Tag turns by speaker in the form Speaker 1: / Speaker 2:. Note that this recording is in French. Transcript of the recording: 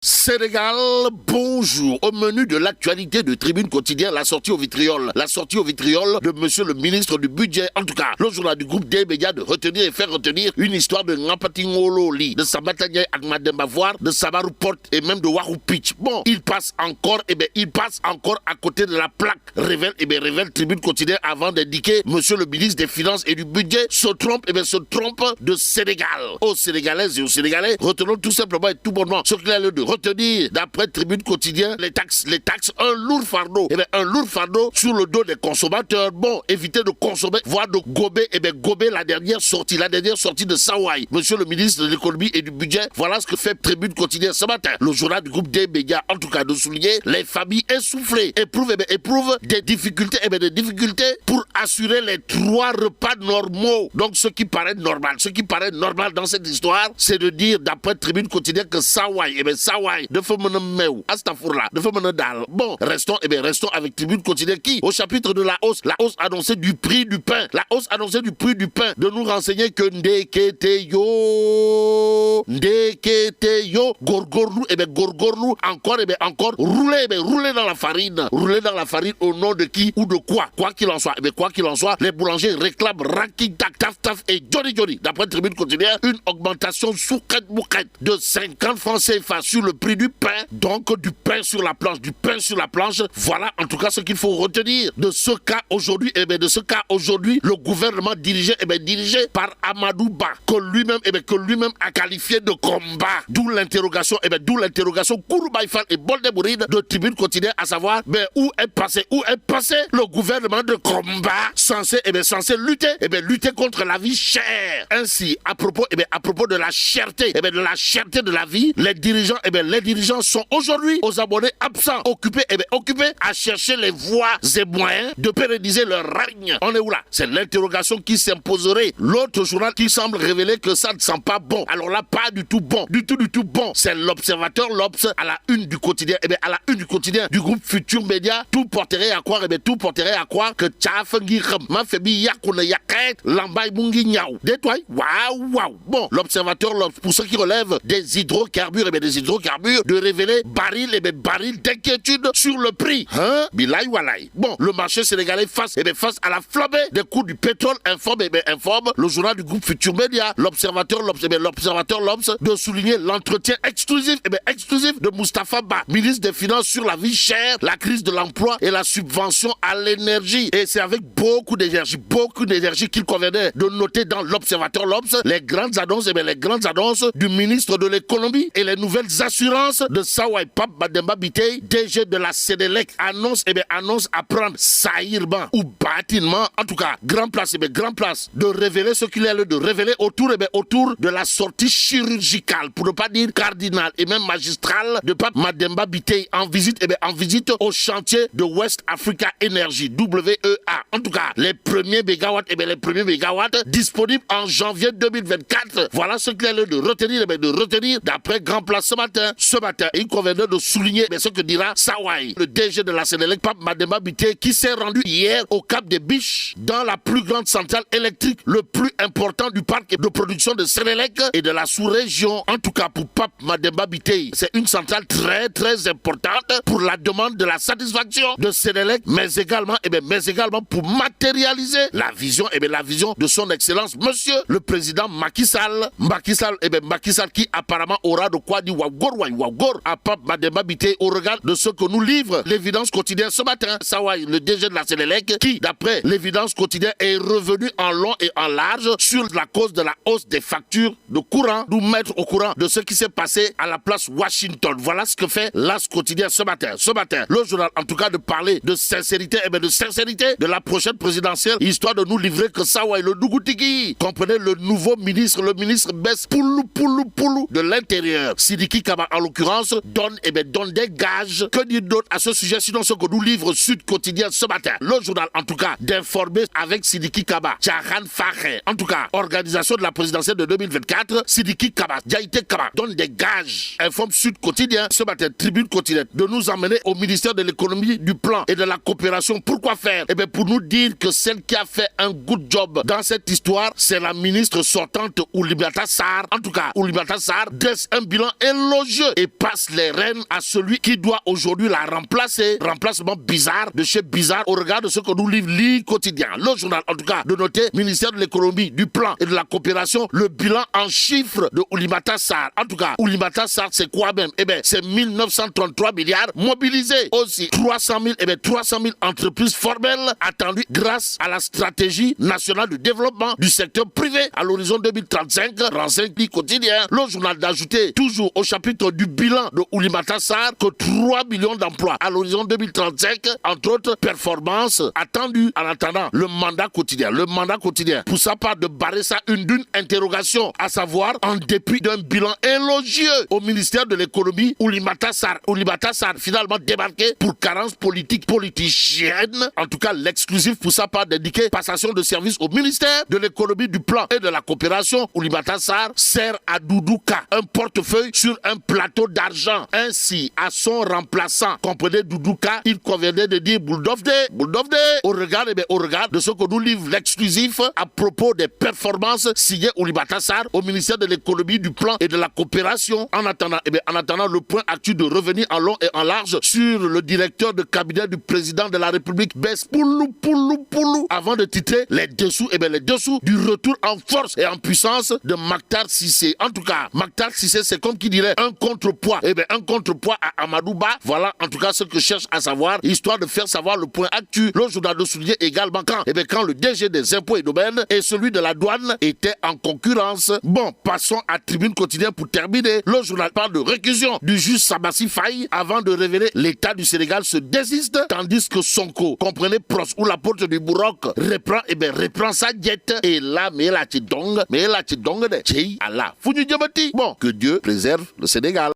Speaker 1: Sénégal, bonjour. Au menu de l'actualité de Tribune Quotidien, la sortie au vitriol. La sortie au vitriol de monsieur le ministre du budget. En tout cas, le journal du groupe des médias de retenir et faire retenir une histoire de Ngapatingololi, de Sabatanya Agmademba Voir, de Sabarou Porte et même de Warou Pitch. Bon, il passe encore, il passe encore à côté de la plaque. Révèle Tribune Quotidien avant d'indiquer monsieur le ministre des Finances et du budget se trompe, se trompe de Sénégal. Aux Sénégalaises et aux Sénégalais, retenons tout simplement et tout bonnement ce qu'il a lieu de retenir, d'après Tribune Quotidien, les taxes, un lourd fardeau, un lourd fardeau sur le dos des consommateurs. Bon, éviter de consommer, voire de gober, gober la dernière sortie de Sawai. Monsieur le ministre de l'économie et du budget, voilà ce que fait Tribune Quotidien ce matin. Le journal du groupe des médias, en tout cas, de souligner les familles essoufflées, éprouvent des difficultés, pour assurer les 3 repas normaux. Donc, ce qui paraît normal dans cette histoire, c'est de dire, d'après Tribune Quotidien, que Sawai, de Femenemeu, Astafourla, de Femenedal. Bon, restons avec Tribune Quotidien qui, au chapitre de la hausse annoncée du prix du pain, de nous renseigner que Ndeketeyo, Gorgorlou, encore, rouler dans la farine au nom de qui ou de quoi. Quoi qu'il en soit, les boulangers réclament Raki, Taf et Johnny. D'après Tribune Quotidien, une augmentation souquette de 50 francs CFA sur le prix du pain, donc du pain sur la planche. Voilà en tout cas ce qu'il faut retenir de ce cas aujourd'hui. Le gouvernement dirigé par Amadou Ba, que lui-même a qualifié de combat. D'où l'interrogation Kouroubaïfal et Boldebouride de Tribune Quotidien, à savoir où est passé le gouvernement de combat censé lutter contre la vie chère. Ainsi, à propos de la cherté, de la vie, les dirigeants sont aujourd'hui aux abonnés absents, occupés à chercher les voies et moyens de pérenniser leur règne. On est où là? C'est l'interrogation qui s'imposerait. L'autre journal qui semble révéler que ça ne sent pas bon. Alors là, pas du tout bon. Du tout bon. C'est l'Observateur, l'Obs, à la une du quotidien. Du groupe Futur Média, tout porterait à croire que Tchafengi Mafebi Yakuna Yaket, Lambay Bungi Niao. Détoile, waouh. Bon, l'Observateur, l'Obs, pour ceux qui relèvent des hydrocarbures, de révéler baril d'inquiétude sur le prix. Bilay walay. Bon, le marché sénégalais face à la flambée des coûts du pétrole, informe le journal du groupe Futur Média, l'Observateur, l'Obs, de souligner l'entretien exclusif de Moustapha Ba, ministre des Finances, sur la vie chère, la crise de l'emploi et la subvention à l'énergie. Et c'est avec beaucoup d'énergie qu'il convenait de noter dans l'Observateur, l'Obs, les grandes annonces du ministre de l'économie et les nouvelles assurances de Sawai Pape Mademba Biteye, DG de la Sénélec, annonce à prendre saillement ou bâtiment, en tout cas, grand place, de révéler ce qu'il y a de révéler autour de la sortie chirurgicale, pour ne pas dire cardinale et même magistrale, de Pape Mademba Biteye en visite au chantier de West Africa Energy, WEA. En tout cas, les premiers mégawatts, disponibles en janvier 2024. Voilà ce qu'il y a de retenir, d'après Grand Place ce matin. Il convenait de souligner ce que dira Sawai, le DG de la Sénélec, Pape Mademba Biteye, qui s'est rendu hier au Cap des Biches, dans la plus grande centrale électrique, le plus important du parc de production de Sénélec et de la sous-région. En tout cas, pour Pape Mademba Biteye, c'est une centrale très très importante pour la demande de la satisfaction de Sénélec, mais également pour matérialiser la vision de son excellence, monsieur le président Macky Sall. Macky Sall qui apparemment aura de quoi dire Wagor à Pape Mademba Biteye au regard de ce que nous livre l'évidence quotidienne ce matin. Sawai, le DG de la Sénélec, qui d'après l'évidence quotidienne est revenu en long et en large sur la cause de la hausse des factures de courant, nous mettre au courant de ce qui s'est passé à la place Washington. Voilà ce que fait l'As quotidien ce matin. Le journal, en tout cas, de parler de sincérité, de la prochaine présidentielle, histoire de nous livrer que Sawai, le Dougoutiki, comprenez le nouveau ministre, Bess Poulou de l'Intérieur, Sidiki Kaba en l'occurrence, donne des gages. Que dire d'autre à ce sujet, sinon ce que nous livre Sud Quotidien ce matin. Le journal, en tout cas, d'informer avec Sidiki Kaba, Tcharan Fahe, en tout cas, organisation de la présidentielle de 2024, Sidiki Kaba, Diaïté Kaba, donne des gages. Informe Sud Quotidien ce matin, Tribune Quotidienne, de nous emmener au ministère de l'économie, du plan et de la coopération. Pourquoi faire? Pour nous dire que celle qui a fait un good job dans cette histoire, c'est la ministre sortante Oulimata Sarr. En tout cas, Oulimata Sarr dresse un bilan élogieux élogieux et passe les rênes à celui qui doit aujourd'hui la remplacer. Remplacement bizarre de chez bizarre au regard de ce que nous livre l'I quotidien. Le journal, en tout cas, de noter, ministère de l'économie, du plan et de la coopération, le bilan en chiffres de Oulimata Sarr. En tout cas, Oulimata Sarr, c'est quoi même? Eh bien, c'est 1933 milliards mobilisés. Aussi, 300 000 entreprises formelles attendues grâce à la stratégie nationale de développement du secteur privé à l'horizon 2035, renseigne l'I quotidien. Le journal d'ajouter, toujours au chapitre du bilan de Oulimata Sarr, que 3 millions d'emplois à l'horizon 2035, entre autres performances attendues en attendant le mandat quotidien. Le mandat quotidien, pour sa part, de barrer ça d'une interrogation, à savoir, en dépit d'un bilan élogieux au ministère de l'économie, Oulimata Sarr finalement débarqué pour carence politique politicienne. En tout cas, l'exclusif pour sa part d'indiquer passation de service au ministère de l'économie, du plan et de la coopération. Oulimata Sarr sert à Doudou Ka un portefeuille sur un plateau d'argent. Ainsi, à son remplaçant, comprenez Doudou Ka, il convenait de dire Bouldovde, au regard de ce que nous livre l'exclusif à propos des performances signées Oulimata Sarr au ministère de l'économie, du plan et de la coopération. En attendant le point actuel de revenir en long et en large sur le directeur de cabinet du président de la République, Bess Poulou, avant de titrer les dessous du retour en force et en puissance de Mactar Cissé. En tout cas, Mactar Cissé, c'est comme qui dirait un contrepoids. Un contrepoids à Amadou Ba. Voilà en tout cas ce que je cherche à savoir, histoire de faire savoir le point actuel. Le journal de souligner également quand le DG des impôts et domaines et celui de la douane étaient en concurrence. Bon, passons à Tribune quotidienne pour terminer. Le journal parle de récusation du juge Sabassi Faye avant de révéler l'État du Sénégal se désiste, tandis que Sonko, comprenez Pros ou la porte du Bourroc, reprend sa diète. Et là, mais la tidong de Tchei Allah. Bon, que Dieu préserve le Sénégal.